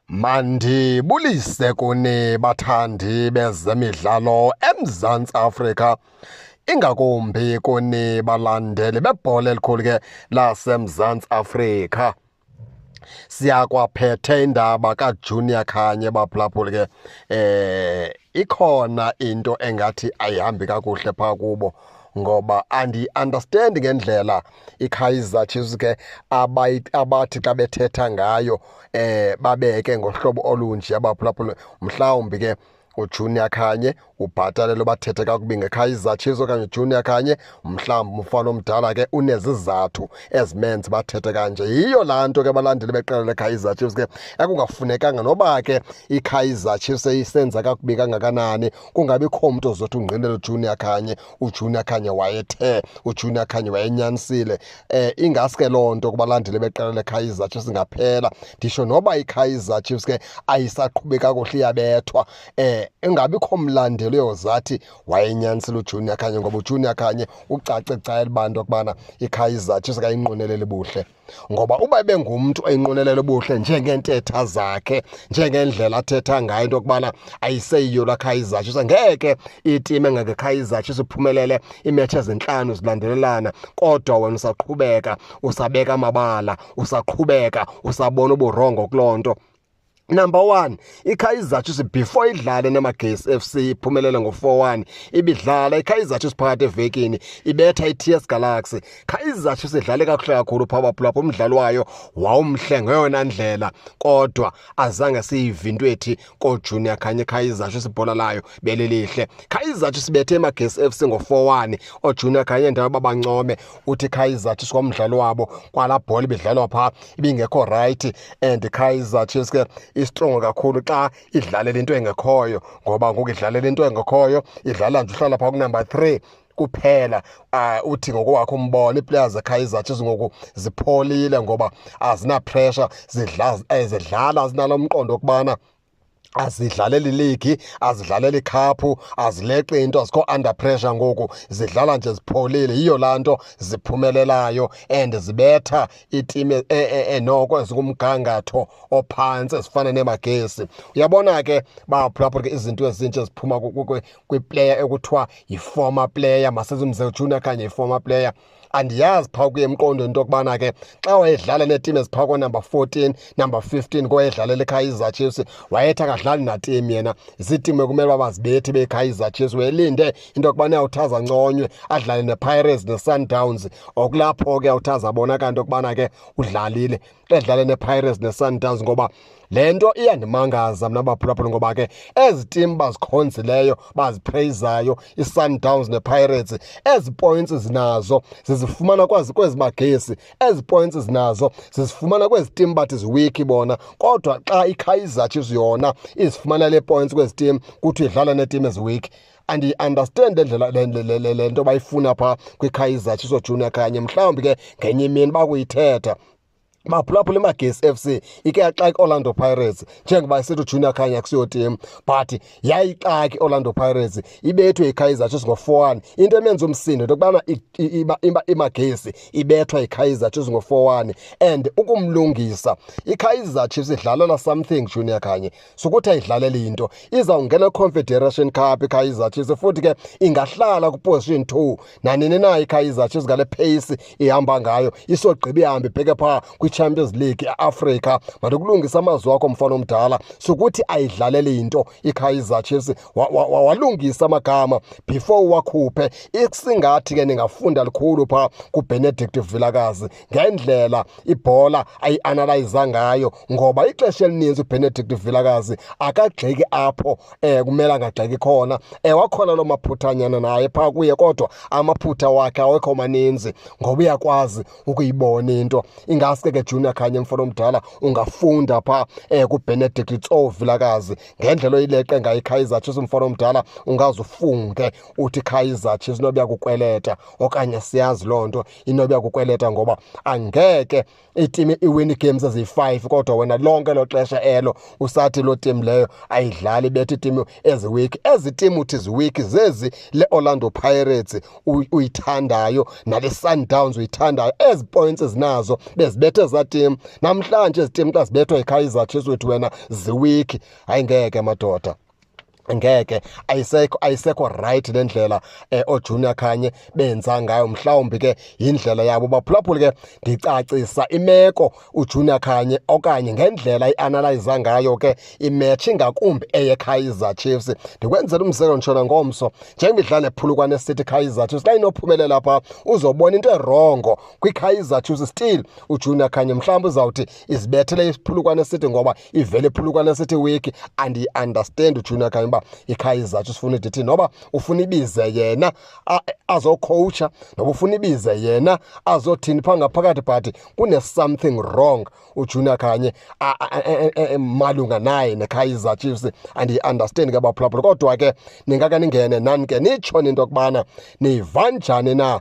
Mandibulise kuni bathandi bezemidlalo eMzantsi Afrika, ingakumbi kuni balandeli bebhola elikhulu ke laseMzantsi Afrika. Siyakwaphethe indaba kaJunior Khanye baphulaphuli ke ikhona into engathi ayihambi kakuhle phaa kubo, ngoba andi-understand ngendlela iKaizer Chiefs ke abathi xa bethetha ngayo babeke ngohlobo olunje abaphulaphuli. Mhlawumbi ke uJunior Khanye ubhatalele bathethe kakubi ngeKaizer Chiefs okanye uJunior Khanye mhlawumbi umfana omdala ke unezizathu ezimenze bathethe kanje. Yiyo laa nto ke balandeli beqela leKaizer Chiefs ke ekungafunekanga noba ke iKaizer Chiefs isenza kakubi kangakanani kungabikho mntu ozothi ungqinele uJunior Khanye. uJunior Khanye wayethe, uJunior Khanye wayenyanisile. Ingaske loo nto kubalandeli beqela leKaizer Chiefs ngaphela. Ndisho noba iKaizer Chiefs ke ayisaqhubi kakuhle iyabethwa, ingabikho mlandeli uyozathi wayenyanisile uJunior Khanye, ngoba uJunior Khanye ucace cayela bantu okubana iKaizer Chiefs kayinqweneleli buhle. Ngoba uba bengumntu eyinqwenelela ubuhle njengeentetha zakhe, njengendlela athetha ngayo into yokubana ayiseyiyo la Kaizer Chiefs, ngeke itimu engangeKaizer Chiefs iphumelele iimetshi ezintlanu zilandelelana, kodwa wena usaqhubeka usabeka amabala, usaqhubeka usabona uburongo kuloo nto. Number one, iKaizer Chiefs before idlale neMagesi FC iphumelele ngo-4-1, ibidlala iKaizer Chiefs phakathi evekini ibetha iTS Galaxy. Kaizer Chiefs idlale kakuhle kakhulu phaa baphulaphula, umdlalo wayo wawumhle ngeyona ndlela, kodwa azange siyive into ethi koJunior Khanye iKaizer Chiefs ibhola layo belilihle. Kaizer Chiefs bethe iMagesi FC ngo-4-1, oJunior Khanye ndawo babancome uthi iKaizer Chiefs kwamdlalo wabo kwalaa bhola ibidlalwa phaa ibingekho right, and iKaizer Chiefs ke istrong kakhulu xa idlalela into engekhoyo, ngoba ngoku idlalela into engekhoyo idlala nje uhlala phaa kunumber 3 kuphela. Uthi ngokwakho umbona iiplayers zeKaizer Chiefs ngoku zipholile ngoba azina pressure, zidlala zinalo mqondo wokubana azidlaleli ligi, azidlaleli ikhaphu, azileqi into, azikho under pressure. Ngoku zidlala nje zipholile, yiyo laa nto ziphumelelayo and zibetha itimu noko ezikumgangatho ophantsi ezifana neMagesi. Uyabona ke baphulaphula ke izinto ezintsha ziphuma kwiplayer ekuthiwa yi-former player, masezimze uJunior Khanye yi-former player. Andiyazi phaa kuye emqondweni into yokubana ke xa wayedlala neetimu eziphaa konumber 14, number 15 kwayedlalela iKaizer Chiefs, wayethi akadlali natimu yena, ziitimu ekumele uba bazibethi beKaizer Chiefs. Wayelinde into yokubana uyawuthaza nconywe adlale nePirates neSundowns, okulapho ke uyawuthaza abonakala into yokubana ke udlalile xa edlale nePirates neSundowns. Ngoba le nto iyandimangaza mna baphulaphula, ngoba ke ezi timu bazikhonzileyo baziprayizayo, iSundowns nePirates, ezi points zinazo zizifumana kwezi Magesi, ezi points zinazo zizifumana kwezi timu bathi ziwiki bona. Kodwa xa iKaizer Chiefs yona izifumana le points kwezi timu kuthi idlala neetimu eziwiki, andi-understand le nto bayifuna phaa kwiKaizer Chiefs oJunior Khanye. Mhlawumbi ke ngenye imini bakuyithetha baphulaphula iMagesi FC ike yaxaka iOrlando Pirates, njengoba isithi uJunior Khanye akusiyo timu, but yayixaka iOrlando Pirates ibethwe iKaizer Chiefs ngo-4-1. Into emenza umsindo into yokubana iMagesi ibethwa iKaizer Chiefs ngo-4-1, and ukumlungisa iKaizer Chiefs idlalela something Junior Khanye, sukuthi ayidlaleli into. Izawungena Confederation Cup iKaizer Chiefs, futhi ke ingahlala kuposition 2 nanini na iKaizer Chiefs ngale pace ihamba ngayo, isogqiba ihambe ibheke phaa Champions League eAfrica. Madokulungisa amazwi akho mfana omdala, sukuthi ayidlalele into iKaizer Chiefs, walungisa amagama before wakhuphe. Isingathi ke ningafunda likhulu phaa kuBenedict Vilakazi ngendlela ibhola ayi-analyze ngayo, ngoba ixesha elininzi uBenedict Vilakazi akagxeki apho kumele angagxeki khona. Wakhona loo maphuthanyana naye phaa kuye, kodwa amaphutha wakhe awekho maninzi ngoba uyakwazi ukuyibona into. Ingaske ke Junior Khanye mfana omdala ungafunda phaa kuBenedict Vilakazi ngendlela oyileqe ngayo iKaizer Chiefs mfana omdala, ungaze ufunge uthi iKaizer Chiefs inobuya kukweleta, okanye siyazi loo nto inobuya kukweleta, ngoba angeke itimu iwin games eziyi-5 kodwa wena lonke lo xesha elo usathi loo timu leyo ayidlali ibetha itimu eziwiki. Ezi timu uthi ziwiki zezi le-Orlando Pirates uyithandayo nale Sundowns uyithandayo, ezi points zinazo bezibethe zezaa team. Namhlanje ezi team xa zibethwa yiKaizer Chiefs wethu wena ziwiki, hayi ngeke madoda. Ngeke ayisekho right lendlela oJunior Khanye benza ngayo. Mhlawumbi ke indlela yabo baphulaphuli ke ndicacisa imeko uJunior Khanye okanye ngendlela ianalyze ngayo ke imatch ngakumbi eyeKaizer Chiefs. Ndikwenzela umzekelo ntshona ngomso njengemidlalo ephulukwane City Kaizer Chiefs xa inophumelela pha uzobona into erongo kwiKaizer Chiefs. Still uJunior Khanye mhlawumbi uzawuthi izibethele iphulukwane City ngoba ivele iphulukwane City week. And understand uJunior Khanye iKaizer Chiefs ufuna idithi noba ufuna ibize yena azocoacha noba ufuna ibize yena azothini pha ngaphakathi, but kune something wrong uJunior Khanye malunga naye neKaizer Chiefs. And understand ke baphulaphula, kodwa ke ningake ningene nani ke nitsho into yokubana niva njani na